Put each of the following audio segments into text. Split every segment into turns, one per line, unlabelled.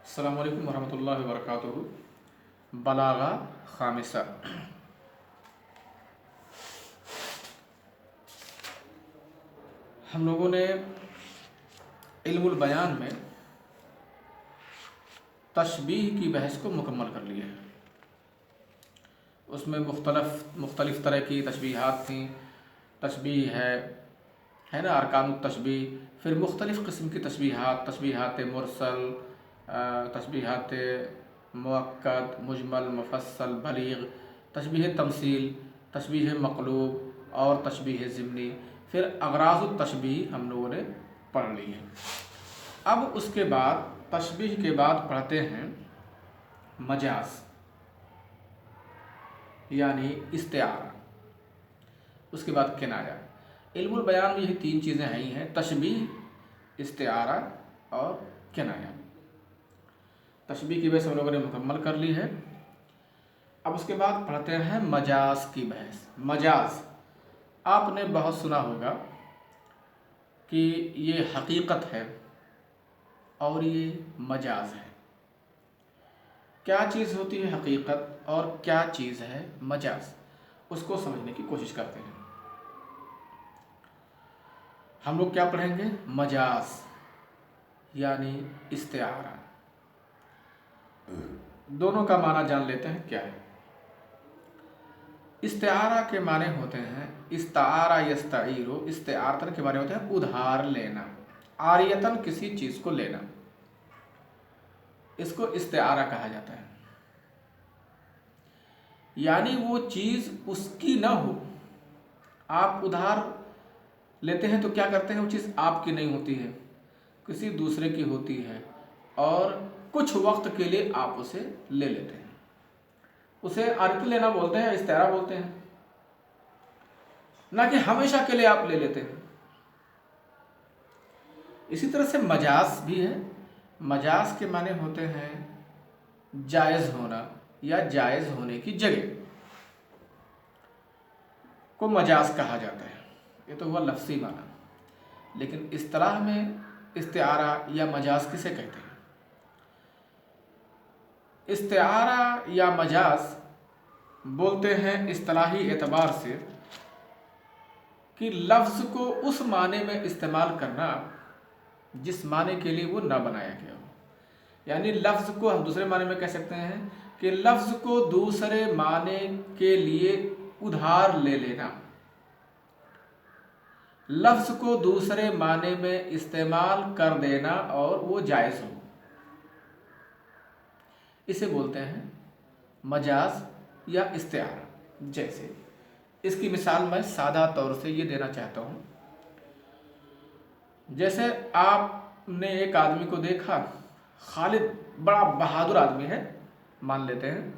السلام علیکم ورحمۃ اللہ وبرکاتہ۔ بلاغہ خامسہ۔ ہم لوگوں نے علم البیان میں تشبیہ کی بحث کو مکمل کر لیا ہے۔ اس میں مختلف طرح کی تشبیہات تھیں۔ تشبیہ ہے نا، ارکان التشبیہ، پھر مختلف قسم کی تشبیہات مرسل، تشبیہات مؤکد، مجمل، مفصل، بلیغ، تشبیہ تمثیل، تشبیہ مقلوب اور تشبیہ ضمنی، پھر اغراض التشبیہ ہم لوگوں نے پڑھ لی ہے۔ اب اس کے بعد تشبیہ کے بعد پڑھتے ہیں مجاز یعنی استعارہ، اس کے بعد کنایہ۔ علم البیان میں یہ تین چیزیں ہیں، تشبیہ، استعارہ اور کنایہ۔ تشبیہ کی بحث ہم لوگوں نے مکمل کر لی ہے۔ اب اس کے بعد پڑھتے ہیں مجاز کی بحث۔ مجاز آپ نے بہت سنا ہوگا کہ یہ حقیقت ہے اور یہ مجاز ہے۔ کیا چیز ہوتی ہے حقیقت اور کیا چیز ہے مجاز، اس کو سمجھنے کی کوشش کرتے ہیں۔ ہم لوگ کیا پڑھیں گے؟ مجاز یعنی استعارہ۔ دونوں کا معنی جان لیتے ہیں کیا ہے۔ استعارہ کے معنی ہوتے ہیں استعارہ یستعیر، استعارتن کے معنی ہوتے ہیں ادھار لینا، عاریتن کسی چیز کو لینا، اس کو استعارہ کہا جاتا ہے۔ یعنی وہ چیز اس کی نہ ہو، آپ ادھار لیتے ہیں تو کیا کرتے ہیں، وہ چیز آپ کی نہیں ہوتی ہے، کسی دوسرے کی ہوتی ہے، اور کچھ وقت کے لیے آپ اسے لے لیتے ہیں۔ اسے عارض لینا بولتے ہیں، استعارہ بولتے ہیں، نہ کہ ہمیشہ کے لیے آپ لے لیتے ہیں۔ اسی طرح سے مجاز بھی ہے۔ مجاز کے معنی ہوتے ہیں جائز ہونا یا جائز ہونے کی جگہ کو مجاز کہا جاتا ہے۔ یہ تو ہوا لفظی معنی، لیکن اصطلاح میں استعارہ یا مجاز کسے کہتے ہیں؟ استعارہ یا مجاز بولتے ہیں اصطلاحی اعتبار سے کہ لفظ کو اس معنی میں استعمال کرنا جس معنی کے لیے وہ نہ بنایا گیا ہو۔ یعنی لفظ کو ہم دوسرے معنی میں کہہ سکتے ہیں کہ لفظ کو دوسرے معنی کے لیے ادھار لے لینا، لفظ کو دوسرے معنی میں استعمال کر دینا اور وہ جائز ہو، اسے بولتے ہیں مجاز یا استعارہ۔ جیسے اس کی مثال میں سادہ طور سے یہ دینا چاہتا ہوں، جیسے آپ نے ایک آدمی کو دیکھا، خالد بڑا بہادر آدمی ہے، مان لیتے ہیں،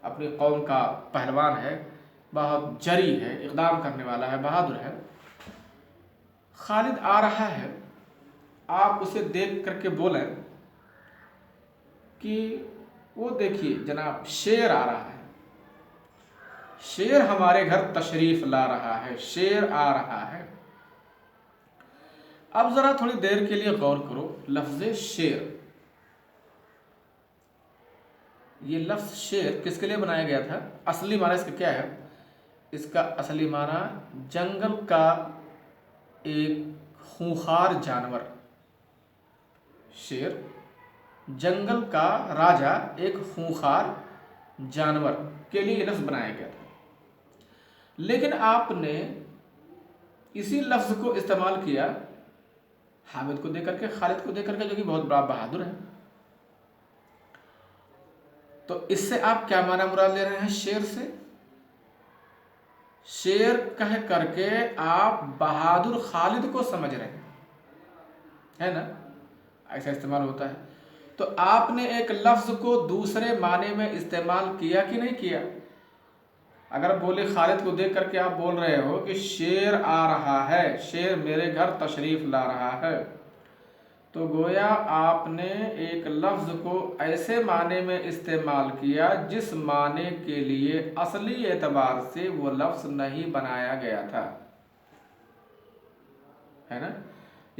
اپنی قوم کا پہلوان ہے، بہت جری ہے، اقدام کرنے والا ہے، بہادر ہے۔ خالد آ رہا ہے، آپ اسے دیکھ کر کے بولیں کہ وہ دیکھیے جناب شیر آ رہا ہے، شیر ہمارے گھر تشریف لا رہا ہے، شیر آ رہا ہے۔ اب ذرا تھوڑی دیر کے لیے غور کرو، لفظ شیر، یہ لفظ شیر کس کے لیے بنایا گیا تھا؟ اصلی معنی اس کا کیا ہے؟ اس کا اصلی معنی جنگل کا ایک خونخوار جانور، شیر جنگل کا راجا، ایک خونخوار جانور کے لیے یہ لفظ بنایا گیا تھا۔ لیکن آپ نے اسی لفظ کو استعمال کیا حامد کو دے کر کے، خالد کو دے کر کے، جو کہ بہت بڑا بہادر ہے۔ تو اس سے آپ کیا معنی مراد لے رہے ہیں؟ شیر سے شیر کہہ کر کے آپ بہادر خالد کو سمجھ رہے ہیں، ہے نا؟ ایسا استعمال ہوتا ہے۔ تو آپ نے ایک لفظ کو دوسرے معنی میں استعمال کیا کہ نہیں کیا؟ اگر بولے خالد کو دیکھ کر کے آپ بول رہے ہو کہ شیر آ رہا ہے، شیر میرے گھر تشریف لا رہا ہے، تو گویا آپ نے ایک لفظ کو ایسے معنی میں استعمال کیا جس معنی کے لیے اصلی اعتبار سے وہ لفظ نہیں بنایا گیا تھا، ہے نا؟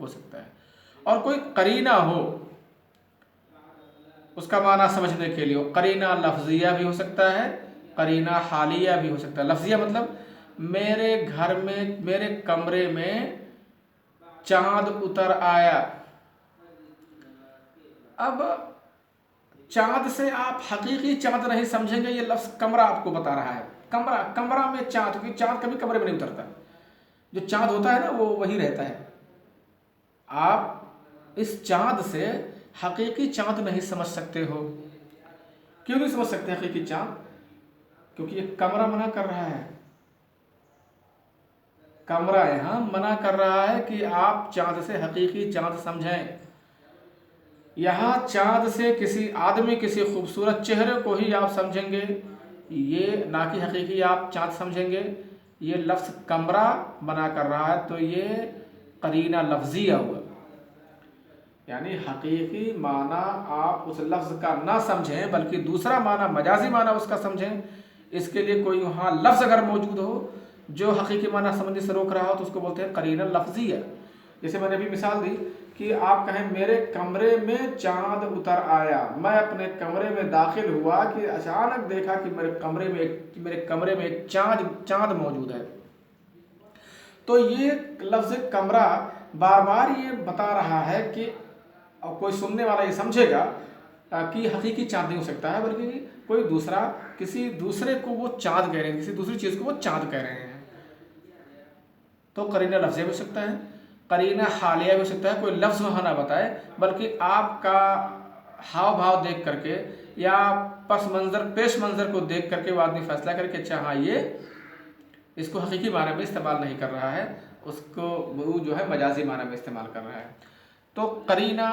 ہو سکتا ہے. اور کوئی قرینہ ہو اس کا معنی سمجھنے کے لیے، قرینہ لفظیہ بھی ہو سکتا ہے، قرینہ حالیہ بھی ہو سکتا ہے. لفظیہ مطلب میرے گھر میں، میرے کمرے میں چاند اتر آیا. اب چاند سے آپ حقیقی چاند نہیں سمجھیں گے، یہ لفظ کمرہ آپ کو بتا رہا ہے. کمرہ میں چاند، کیونکہ چاند کبھی کمرے میں نہیں اترتا. جو چاند ہوتا ہے نا وہ وہی رہتا ہے. آپ اس چاند سے حقیقی چاند نہیں سمجھ سکتے ہو. کیوں نہیں سمجھ سکتے حقیقی چاند؟ کیونکہ یہ کمرہ منع کر رہا ہے. کمرہ یہاں منع کر رہا ہے کہ آپ چاند سے حقیقی چاند سمجھیں. یہاں چاند سے کسی آدمی، کسی خوبصورت چہرے کو ہی آپ سمجھیں گے، یہ نہ کہ حقیقی آپ چاند سمجھیں گے. یہ لفظ کمرہ منع کر رہا ہے، تو یہ قرینہ لفظیہ ہوا. یعنی حقیقی معنی آپ اس لفظ کا نہ سمجھیں بلکہ دوسرا معنی، مجازی معنی اس کا سمجھیں. اس کے لیے کوئی وہاں لفظ اگر موجود ہو جو حقیقی معنی سمجھنے سے روک رہا ہو تو اس کو بولتے ہیں قرینہ لفظیہ. جیسے میں نے ابھی مثال دی کہ آپ کہیں میرے کمرے میں چاند اتر آیا. میں اپنے کمرے میں داخل ہوا کہ اچانک دیکھا کہ میرے کمرے میں ایک چاند موجود ہے. تو یہ لفظ کمرہ بار بار یہ بتا رہا ہے کہ کوئی سننے والا یہ سمجھے گا کہ حقیقی چاند نہیں ہو سکتا ہے بلکہ کوئی دوسرا، کسی دوسرے کو وہ چاند کہہ رہے ہیں، کسی دوسری چیز کو وہ چاند کہہ رہے ہیں. تو قرینہ لفظیہ بھی ہو سکتا ہے، قرینہ حالیہ بھی ہو سکتا ہے. کوئی لفظ وہاں نہ بتائے بلکہ آپ کا ہاؤ بھاؤ دیکھ کر کے یا پیش منظر کو دیکھ کر کے وہ آدمی فیصلہ کر کے اچھا ہاں یہ اس کو حقیقی معنی میں استعمال نہیں کر رہا ہے، اس کو وہ جو ہے مجازی معنی میں استعمال کر رہا ہے. تو قرینہ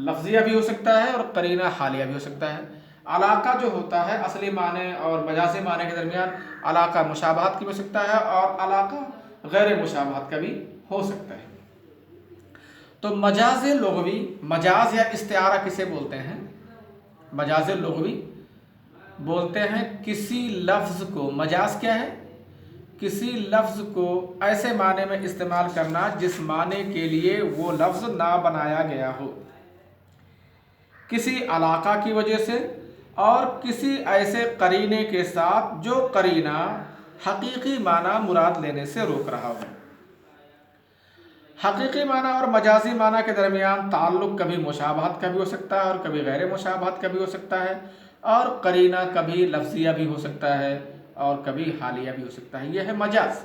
لفظیہ بھی ہو سکتا ہے اور قرینہ حالیہ بھی ہو سکتا ہے. علاقہ جو ہوتا ہے اصلی معنی اور مجازی معنی کے درمیان علاقہ مشابہت کی بھی ہو سکتا ہے اور علاقہ غیر مشابہت کا بھی ہو سکتا ہے. تو مجاز لغوی، مجاز یا استعارہ کسے بولتے ہیں؟ مجاز لغوی بولتے ہیں کسی لفظ کو، مجاز کیا ہے؟ کسی لفظ کو ایسے معنی میں استعمال کرنا جس معنی کے لیے وہ لفظ نہ بنایا گیا ہو، کسی علاقہ کی وجہ سے اور کسی ایسے قرینے کے ساتھ جو قرینہ حقیقی معنی مراد لینے سے روک رہا ہو. حقیقی معنی اور مجازی معنی کے درمیان تعلق کبھی مشابہت کا بھی ہو سکتا ہے اور کبھی غیر مشابہت کا بھی ہو سکتا ہے، اور قرینہ کبھی لفظیہ بھی ہو سکتا ہے اور کبھی حالیہ بھی ہو سکتا ہے. یہ ہے مجاز.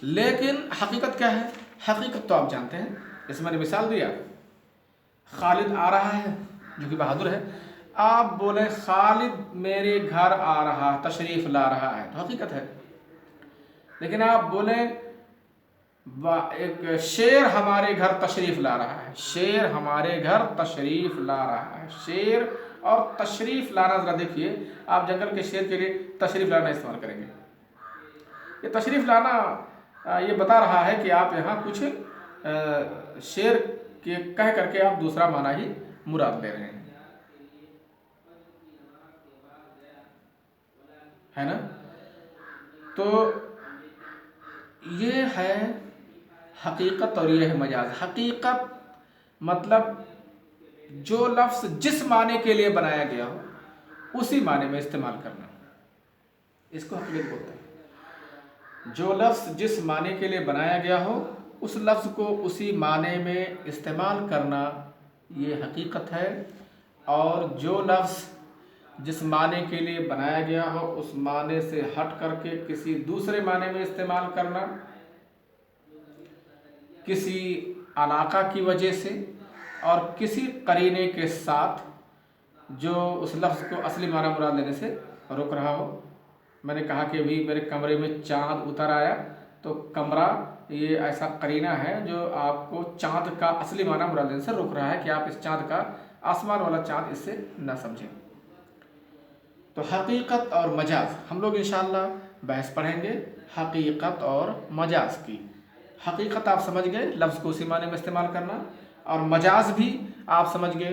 لیکن حقیقت کیا ہے؟ حقیقت تو آپ جانتے ہیں. اس میں نے مثال دیا، خالد آ رہا ہے جو کہ بہادر ہے. آپ بولیں خالد میرے گھر آ رہا، تشریف لا رہا ہے، تو حقیقت ہے. لیکن آپ بولیں ایک شیر ہمارے گھر تشریف لا رہا ہے، شیر ہمارے گھر تشریف لا رہا ہے. شیر اور تشریف لانا ذرا دیکھیے، آپ جنگل کے شیر کے لیے تشریف لانا استعمال کریں گے. یہ تشریف لانا یہ بتا رہا ہے کہ آپ یہاں کچھ شیر کے کہہ کر کے آپ دوسرا معنی ہی مراد لے رہے ہیں، ہے نا؟ تو یہ ہے حقیقت اور یہ ہے مجاز. حقیقت مطلب جو لفظ جس معنی کے لیے بنایا گیا ہو اسی معنی میں استعمال کرنا، اس کو حقیقت بولتے ہیں. جو لفظ جس معنی کے لیے بنایا گیا ہو اس لفظ کو اسی معنی میں استعمال کرنا یہ حقیقت ہے. اور جو لفظ جس معنی کے لیے بنایا گیا ہو اس معنی سے ہٹ کر کے کسی دوسرے معنی میں استعمال کرنا، کسی علاقہ کی وجہ سے اور کسی قرینے کے ساتھ جو اس لفظ کو اصلی معنی مراد لینے سے روک رہا ہو. میں نے کہا کہ ابھی میرے کمرے میں چاند اتر آیا، تو کمرہ یہ ایسا قرینہ ہے جو آپ کو چاند کا اصلی معنی مراد لینے سے روک رہا ہے کہ آپ اس چاند کا، آسمان والا چاند، اس سے نہ سمجھیں. تو حقیقت اور مجاز ہم لوگ انشاءاللہ بحث پڑھیں گے، حقیقت اور مجاز کی. حقیقت آپ سمجھ گئے لفظ کو اسی معنی میں استعمال کرنا، اور مجاز بھی آپ سمجھ گئے